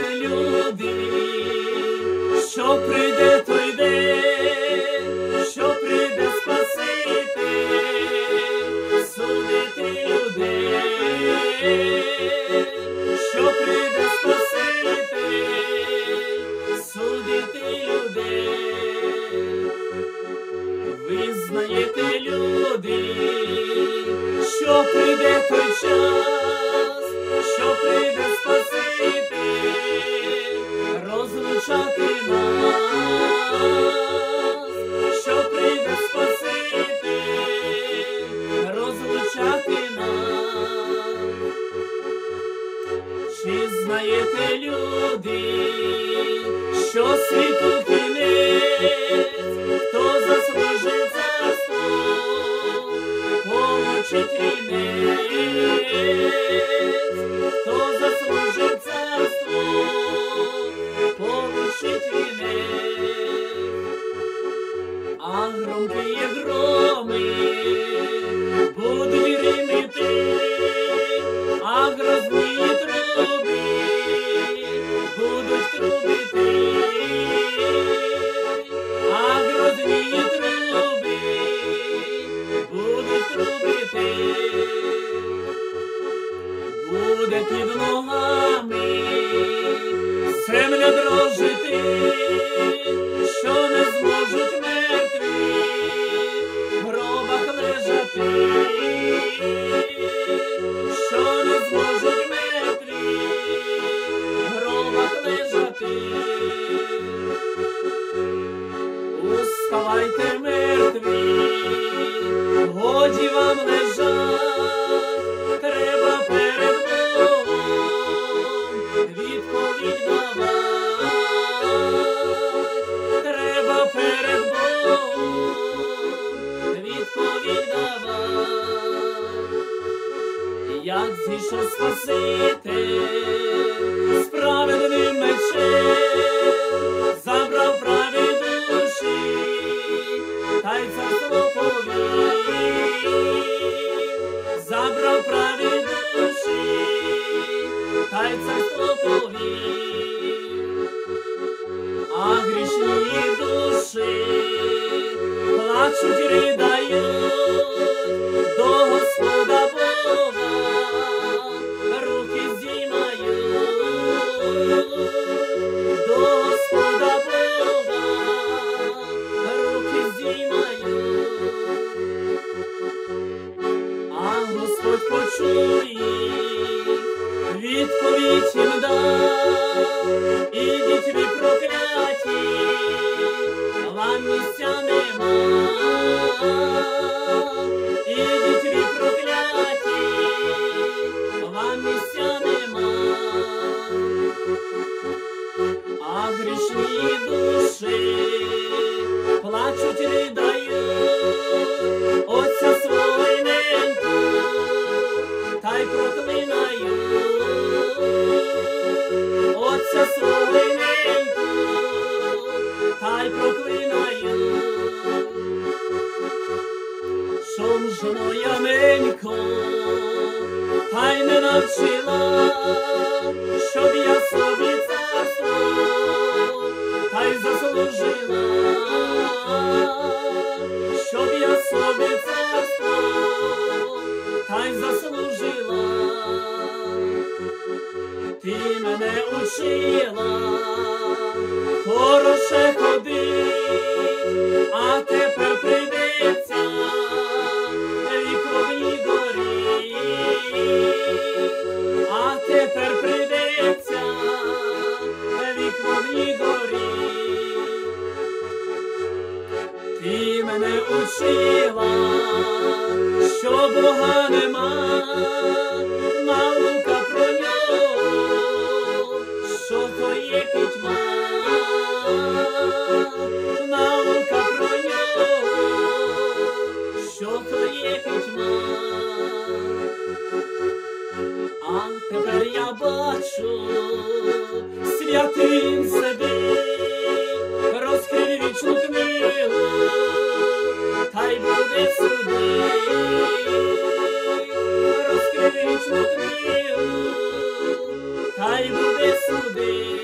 знаєте, люди, що прийде той день, що прийде Спаситель, судити людей, що прийде Спаситель, судити людей. Ви знаєте, люди, що прийде той час, що прийде Спаситель, розлучати нас, що прийде Спаситель, розлучати нас. Чи знаєте, люди, що світу кінець, хто заслужив царство, получить вінець, хто заслужив царство, получить вінець. А громкі громи будуть гриміти, а грозні труби будуть трубити, а грозні труби будуть трубити. Буде під ногами земля дрожити, що не зможуть мертві в гробах лежати, що не зможуть мертві в гробах лежати. Уставайте, мертві, годі вам лежать, треба перед Богом відповідь давати, треба перед Богом відповідь давати. Як зійшов Спаситель справедливим мечем, забрав праві душі, та й царство повів, забрав праві душі, та й царство повів. А грішні душі плачуть, ридають до Господа Бога, руки здіймають до Господа Бога, руки здіймають. А Господь почує, відповідь їм дав: ідіть ви прокляті, вам місця нема. Ідіть ви прокляті, вам місця нема. А грішні душі плачуть, ридають Отця свого й неньку, та й проклинають Отця свого й неньку, та й проклинають. Шом же моя ненько, та й не навчила, щоб я собі царство, та й заслужила, щоб я собі царство, та й заслужила. Ти мене учила хороше ходить, а тепер прийдеться віковні горі, а тепер прийдеться віковні горі. Ти мене учила, що Бога нема, наука про нього, що то є пітьма, наука про нього, що то є пітьма. А тепер я бачу, святим собі розкрив вічну книгу, та й буде судить. Розкрив вічну книгу, та й буде судить.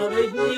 праведні